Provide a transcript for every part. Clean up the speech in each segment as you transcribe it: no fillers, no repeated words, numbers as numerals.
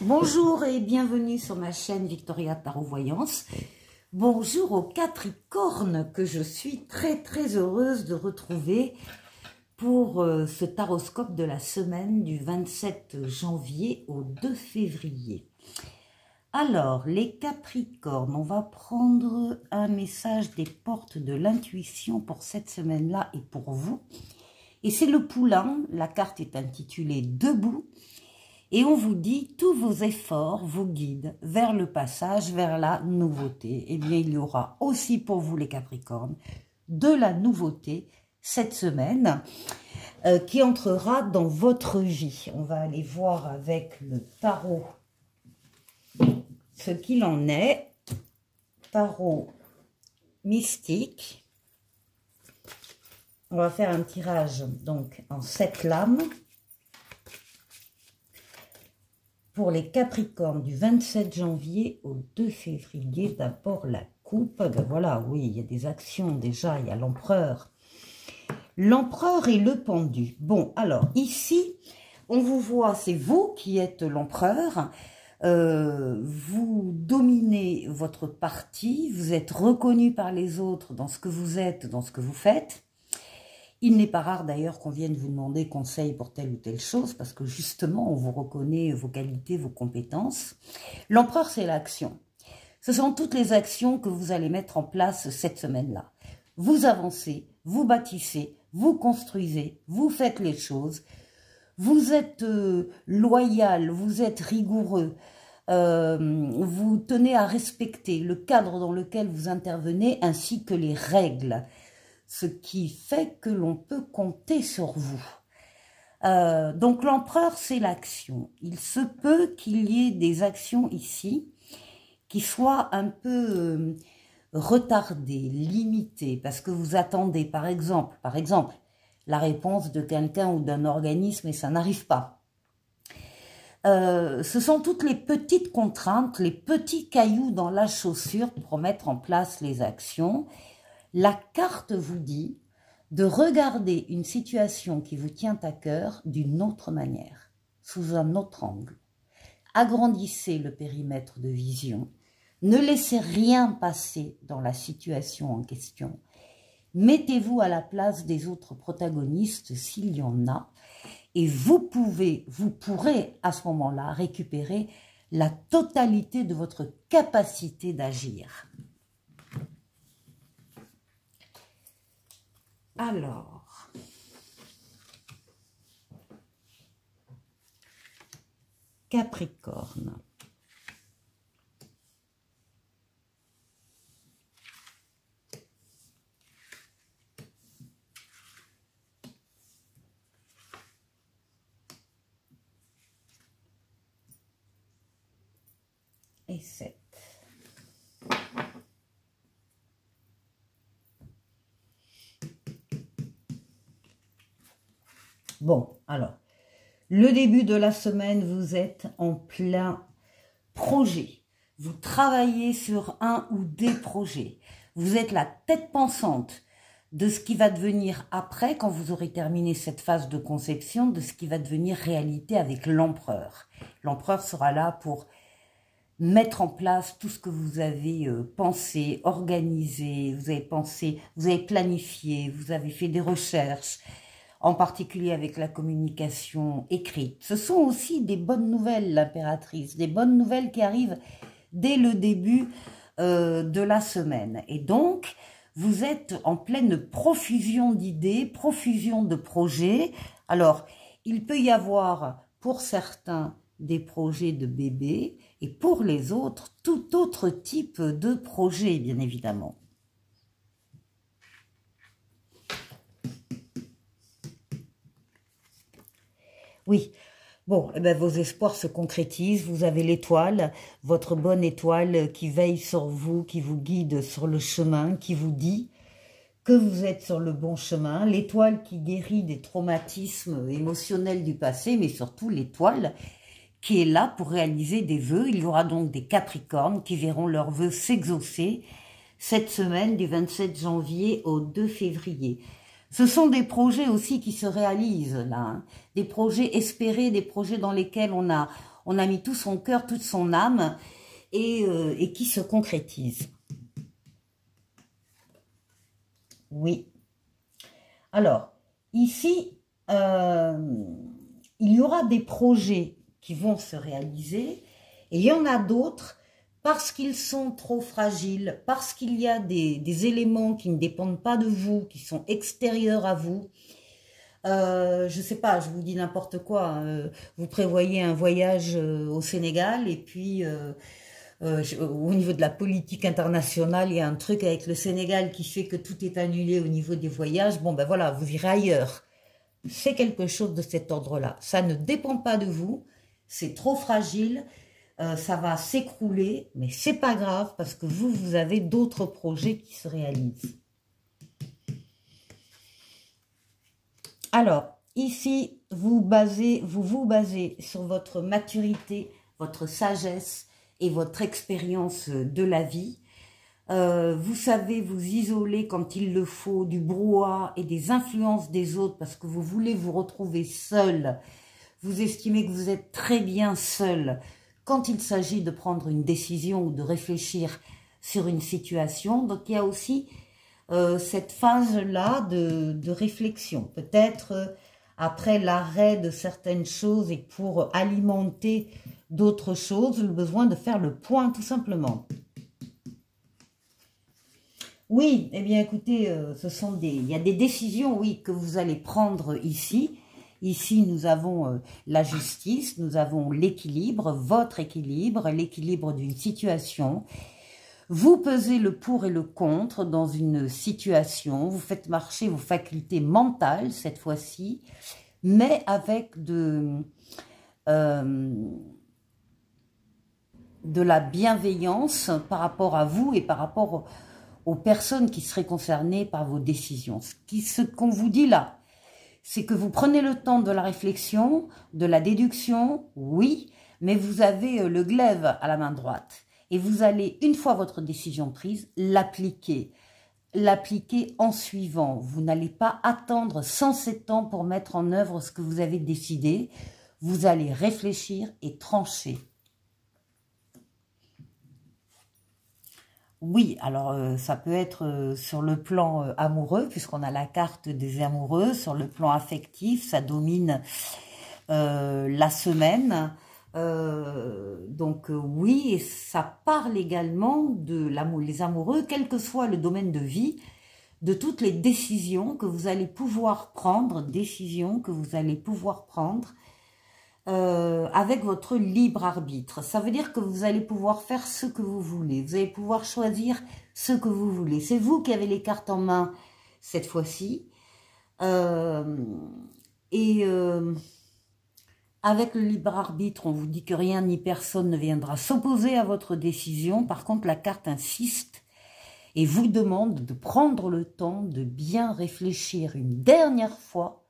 Bonjour et bienvenue sur ma chaîne Victoria Tarot Voyance. Bonjour aux Capricornes que je suis très heureuse de retrouver pour ce taroscope de la semaine du 27 janvier au 2 février. Alors, les Capricornes, on va prendre un message des portes de l'intuition pour cette semaine-là et pour vous. Et c'est le poulain, la carte est intitulée Debout. Et on vous dit, tous vos efforts vous guident vers le passage, vers la nouveauté. Eh bien, il y aura aussi pour vous les Capricornes de la nouveauté cette semaine qui entrera dans votre vie. On va aller voir avec le tarot ce qu'il en est. Tarot mystique. On va faire un tirage donc en 7 lames. Pour les Capricornes du 27 janvier au 2 février, d'abord la coupe. Ben voilà, oui, il y a des actions déjà, il y a l'empereur. L'empereur et le pendu. Bon, alors ici, on vous voit, c'est vous qui êtes l'empereur. Vous dominez votre parti, vous êtes reconnu par les autres dans ce que vous êtes, dans ce que vous faites. Il n'est pas rare d'ailleurs qu'on vienne vous demander conseil pour telle ou telle chose, parce que justement, on vous reconnaît vos qualités, vos compétences. L'empereur, c'est l'action. Ce sont toutes les actions que vous allez mettre en place cette semaine-là. Vous avancez, vous bâtissez, vous construisez, vous faites les choses. Vous êtes loyal, vous êtes rigoureux. Vous tenez à respecter le cadre dans lequel vous intervenez, ainsi que les règles. Ce qui fait que l'on peut compter sur vous. Donc l'empereur, c'est l'action. Il se peut qu'il y ait des actions ici qui soient un peu retardées, limitées, parce que vous attendez, par exemple, la réponse de quelqu'un ou d'un organisme et ça n'arrive pas. Ce sont toutes les petites contraintes, les petits cailloux dans la chaussure pour mettre en place les actions. La carte vous dit de regarder une situation qui vous tient à cœur d'une autre manière, sous un autre angle. Agrandissez le périmètre de vision, ne laissez rien passer dans la situation en question. Mettez-vous à la place des autres protagonistes s'il y en a, et vous pourrez à ce moment-là récupérer la totalité de votre capacité d'agir. Alors, Capricorne. Et 7. Bon, alors, le début de la semaine, vous êtes en plein projet. Vous travaillez sur un ou des projets. Vous êtes la tête pensante de ce qui va devenir après, quand vous aurez terminé cette phase de conception, de ce qui va devenir réalité avec l'empereur. L'empereur sera là pour mettre en place tout ce que vous avez pensé, organisé, vous avez planifié, vous avez fait des recherches, en particulier avec la communication écrite. Ce sont aussi des bonnes nouvelles, l'impératrice, des bonnes nouvelles qui arrivent dès le début de la semaine. Et donc, vous êtes en pleine profusion d'idées, profusion de projets. Alors, il peut y avoir pour certains des projets de bébés et pour les autres, tout autre type de projet, bien évidemment. Oui, bon, eh ben, vos espoirs se concrétisent, vous avez l'étoile, votre bonne étoile qui veille sur vous, qui vous guide sur le chemin, qui vous dit que vous êtes sur le bon chemin, l'étoile qui guérit des traumatismes émotionnels du passé, mais surtout l'étoile qui est là pour réaliser des vœux. Il y aura donc des Capricornes qui verront leurs vœux s'exaucer cette semaine du 27 janvier au 2 février. Ce sont des projets aussi qui se réalisent là, hein. Des projets espérés, des projets dans lesquels on on a mis tout son cœur, toute son âme, et qui se concrétise. Oui. Alors, ici, il y aura des projets qui vont se réaliser, et il y en a d'autres parce qu'ils sont trop fragiles, parce qu'il y a des éléments qui ne dépendent pas de vous, qui sont extérieurs à vous. Je sais pas, je vous dis n'importe quoi, hein, vous prévoyez un voyage au Sénégal et puis au niveau de la politique internationale, il y a un truc avec le Sénégal qui fait que tout est annulé au niveau des voyages. Bon ben voilà, vous irez ailleurs. C'est quelque chose de cet ordre-là. Ça ne dépend pas de vous, c'est trop fragile, ça va s'écrouler, mais c'est pas grave parce que vous avez d'autres projets qui se réalisent. Alors, ici, vous vous basez sur votre maturité, votre sagesse et votre expérience de la vie. Vous savez vous isoler quand il le faut du brouhaha et des influences des autres parce que vous voulez vous retrouver seul. Vous estimez que vous êtes très bien seul quand il s'agit de prendre une décision ou de réfléchir sur une situation. Donc, il y a aussi cette phase-là de réflexion. Peut-être après l'arrêt de certaines choses et pour alimenter d'autres choses, le besoin de faire le point tout simplement. Oui, eh bien écoutez, il y a des décisions, oui, que vous allez prendre ici. Ici, nous avons la justice, nous avons l'équilibre, votre équilibre, l'équilibre d'une situation. Vous pesez le pour et le contre dans une situation, vous faites marcher vos facultés mentales cette fois-ci, mais avec de la bienveillance par rapport à vous et par rapport aux personnes qui seraient concernées par vos décisions. Ce qu'on vous dit là, c'est que vous prenez le temps de la réflexion, de la déduction, oui, mais vous avez le glaive à la main droite. Et vous allez, une fois votre décision prise, l'appliquer. L'appliquer en suivant. Vous n'allez pas attendre 107 ans pour mettre en œuvre ce que vous avez décidé. Vous allez réfléchir et trancher. Oui, alors ça peut être sur le plan amoureux, puisqu'on a la carte des amoureux. Sur le plan affectif, ça domine la semaine. Oui, et ça parle également de l'amour, les amoureux, quel que soit le domaine de vie, de toutes les décisions que vous allez pouvoir prendre, avec votre libre arbitre. Ça veut dire que vous allez pouvoir faire ce que vous voulez, vous allez pouvoir choisir ce que vous voulez. C'est vous qui avez les cartes en main cette fois-ci. Avec le libre arbitre, on vous dit que rien ni personne ne viendra s'opposer à votre décision. Par contre, la carte insiste et vous demande de prendre le temps de bien réfléchir une dernière fois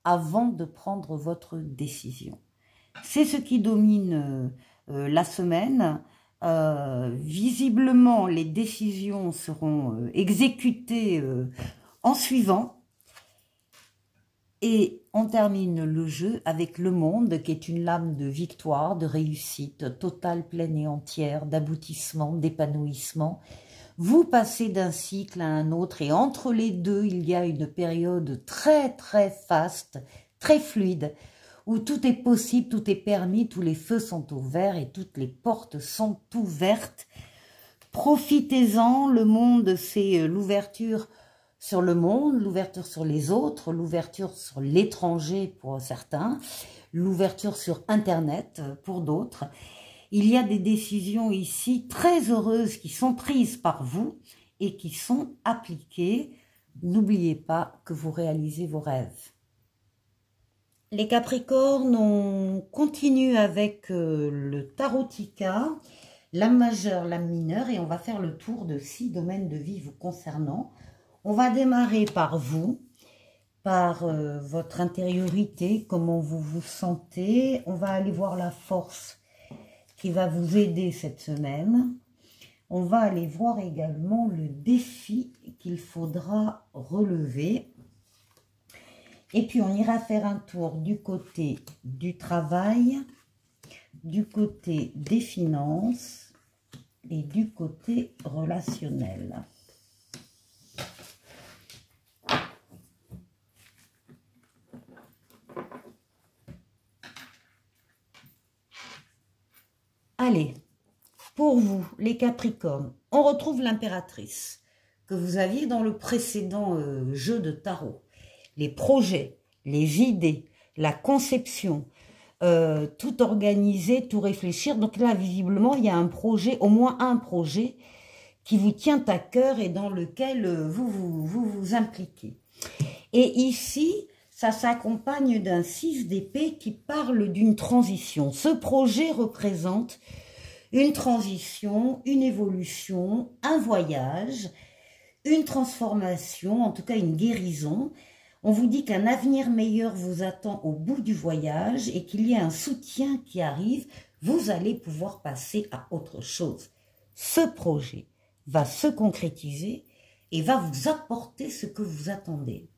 avant de prendre votre décision. C'est ce qui domine la semaine. Visiblement, les décisions seront exécutées en suivant. Et on termine le jeu avec le monde qui est une lame de victoire, de réussite totale, pleine et entière, d'aboutissement, d'épanouissement. Vous passez d'un cycle à un autre et entre les deux, il y a une période très très faste, très fluide, où tout est possible, tout est permis, tous les feux sont ouverts et toutes les portes sont ouvertes. Profitez-en, le monde c'est l'ouverture sur le monde, l'ouverture sur les autres, l'ouverture sur l'étranger pour certains, l'ouverture sur Internet pour d'autres. Il y a des décisions ici très heureuses qui sont prises par vous et qui sont appliquées. N'oubliez pas que vous réalisez vos rêves. Les Capricornes, on continue avec le Tarotica, l'âme majeure, l'âme mineure, et on va faire le tour de 6 domaines de vie vous concernant. On va démarrer par vous, par votre intériorité, comment vous vous sentez. On va aller voir la force qui va vous aider cette semaine. On va aller voir également le défi qu'il faudra relever. Et puis on ira faire un tour du côté du travail, du côté des finances et du côté relationnel. Allez, pour vous, les Capricornes, on retrouve l'impératrice que vous aviez dans le précédent jeu de tarot. Les projets, les idées, la conception, tout organiser, tout réfléchir. Donc là, visiblement, il y a un projet, au moins un projet, qui vous tient à cœur et dans lequel vous impliquez. Et ici, ça s'accompagne d'un 6 d'épée qui parle d'une transition. Ce projet représente une transition, une évolution, un voyage, une transformation, en tout cas une guérison. On vous dit qu'un avenir meilleur vous attend au bout du voyage et qu'il y a un soutien qui arrive. Vous allez pouvoir passer à autre chose. Ce projet va se concrétiser et va vous apporter ce que vous attendez.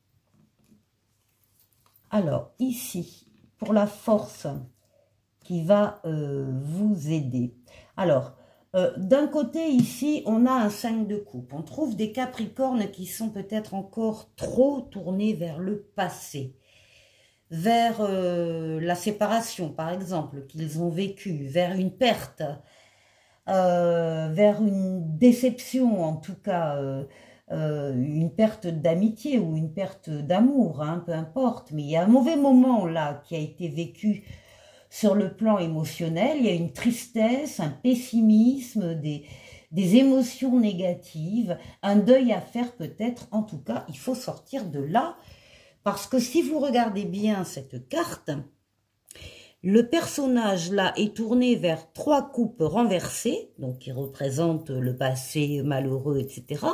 Alors, ici, pour la force qui va vous aider. Alors, d'un côté, ici, on a un 5 de coupe. On trouve des Capricornes qui sont peut-être encore trop tournés vers le passé, vers la séparation, par exemple, qu'ils ont vécu, vers une perte, vers une déception, en tout cas, une perte d'amitié ou une perte d'amour, hein, peu importe. Mais il y a un mauvais moment là qui a été vécu sur le plan émotionnel. Il y a une tristesse, un pessimisme, des émotions négatives, un deuil à faire peut-être. En tout cas, il faut sortir de là. Parce que si vous regardez bien cette carte, le personnage là est tourné vers 3 coupes renversées, donc qui représentent le passé malheureux, etc.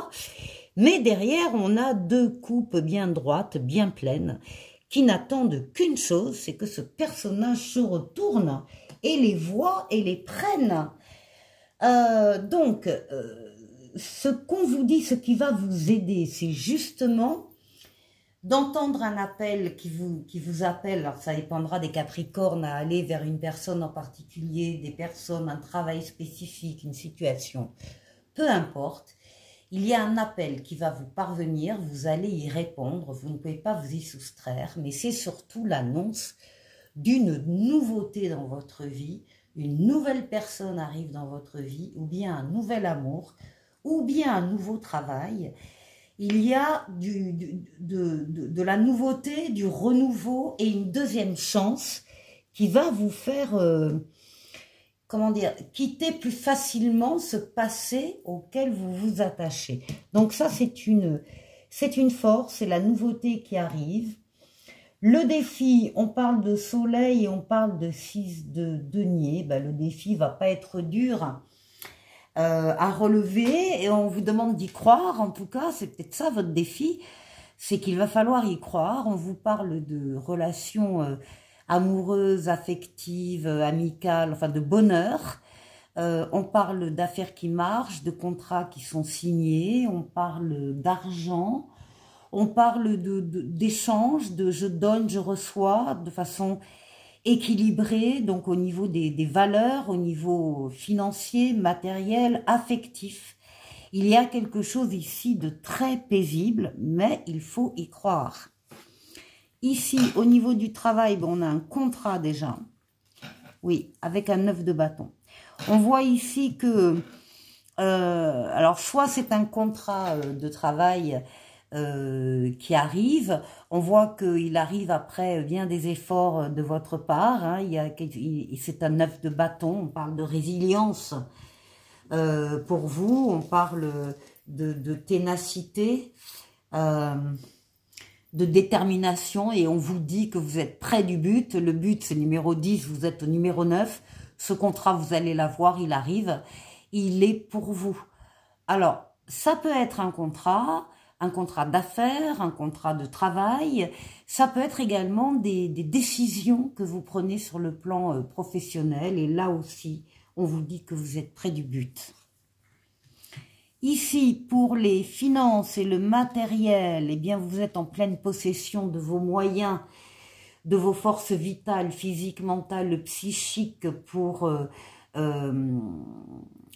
Mais derrière, on a 2 coupes bien droites, bien pleines, qui n'attendent qu'une chose, c'est que ce personnage se retourne et les voit et les prenne. Donc, ce qu'on vous dit, ce qui va vous aider, c'est justement d'entendre un appel qui vous appelle. Alors ça dépendra des Capricornes, à aller vers une personne en particulier, des personnes, un travail spécifique, une situation, peu importe. Il y a un appel qui va vous parvenir, vous allez y répondre, vous ne pouvez pas vous y soustraire, mais c'est surtout l'annonce d'une nouveauté dans votre vie, une nouvelle personne arrive dans votre vie, ou bien un nouvel amour, ou bien un nouveau travail. Il y a de la nouveauté, du renouveau et une deuxième chance qui va vous faire, comment dire, quitter plus facilement ce passé auquel vous vous attachez. Donc ça, c'est une force, c'est la nouveauté qui arrive. Le défi, on parle de soleil et on parle de 6 de denier. Ben, le défi va pas être dur à relever et on vous demande d'y croire. En tout cas, c'est peut-être ça votre défi, c'est qu'il va falloir y croire. On vous parle de relations amoureuses, affectives, amicales, enfin de bonheur. On parle d'affaires qui marchent, de contrats qui sont signés, on parle d'argent, on parle d'échanges, de je donne, je reçois, de façon équilibrée, donc au niveau des valeurs, au niveau financier, matériel, affectif. Il y a quelque chose ici de très paisible, mais il faut y croire. Ici, au niveau du travail, bon, on a un contrat déjà. Oui, avec un 9 de bâton. On voit ici que, alors soit c'est un contrat de travail qui arrive, on voit qu'il arrive après bien des efforts de votre part, hein, c'est un 9 de bâton, on parle de résilience pour vous, on parle de ténacité, de détermination, et on vous dit que vous êtes près du but. Le but, c'est numéro 10, vous êtes au numéro 9. Ce contrat, vous allez l'avoir, il arrive. Il est pour vous. Alors, ça peut être un contrat d'affaires, un contrat de travail. Ça peut être également des décisions que vous prenez sur le plan professionnel. Et là aussi, on vous dit que vous êtes près du but. Ici, pour les finances et le matériel, eh bien, vous êtes en pleine possession de vos moyens, de vos forces vitales, physiques, mentales, psychiques pour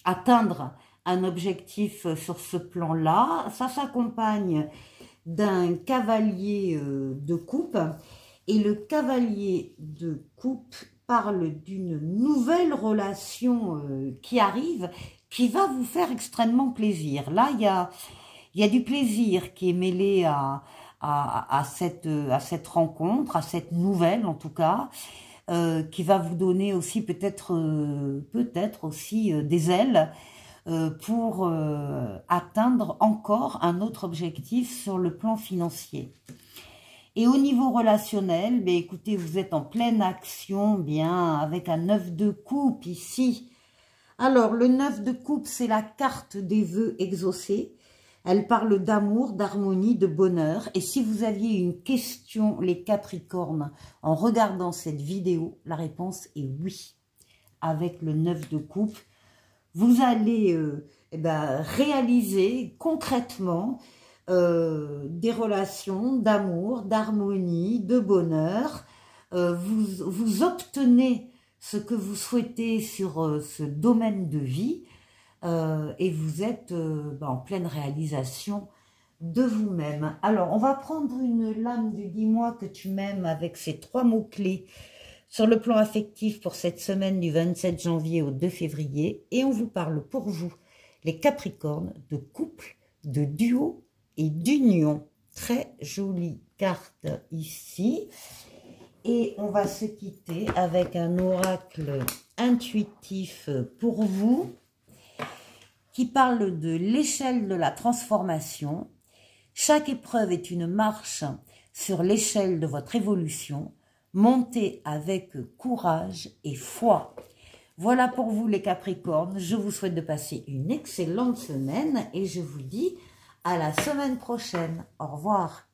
atteindre un objectif sur ce plan-là. Ça s'accompagne d'un cavalier de coupe. Et le cavalier de coupe parle d'une nouvelle relation qui arrive, qui va vous faire extrêmement plaisir. Là, il y a du plaisir qui est mêlé à cette rencontre, à cette nouvelle en tout cas, qui va vous donner aussi peut-être aussi des ailes pour atteindre encore un autre objectif sur le plan financier. Et au niveau relationnel, ben écoutez, vous êtes en pleine action, bien, avec un 9 de coupe ici. Alors, le 9 de coupe, c'est la carte des vœux exaucés. Elle parle d'amour, d'harmonie, de bonheur. Et si vous aviez une question, les Capricornes, en regardant cette vidéo, la réponse est oui. Avec le 9 de coupe, vous allez réaliser concrètement des relations d'amour, d'harmonie, de bonheur. Vous obtenez ce que vous souhaitez sur ce domaine de vie et vous êtes en pleine réalisation de vous-même. Alors, on va prendre une lame du dis-moi que tu m'aimes avec ces 3 mots-clés sur le plan affectif pour cette semaine du 27 janvier au 2 février et on vous parle pour vous, les Capricornes, de couple, de duo et d'union. Très jolie carte ici. Et on va se quitter avec un oracle intuitif pour vous qui parle de l'échelle de la transformation. Chaque épreuve est une marche sur l'échelle de votre évolution. Montez avec courage et foi. Voilà pour vous les Capricornes. Je vous souhaite de passer une excellente semaine et je vous dis à la semaine prochaine. Au revoir.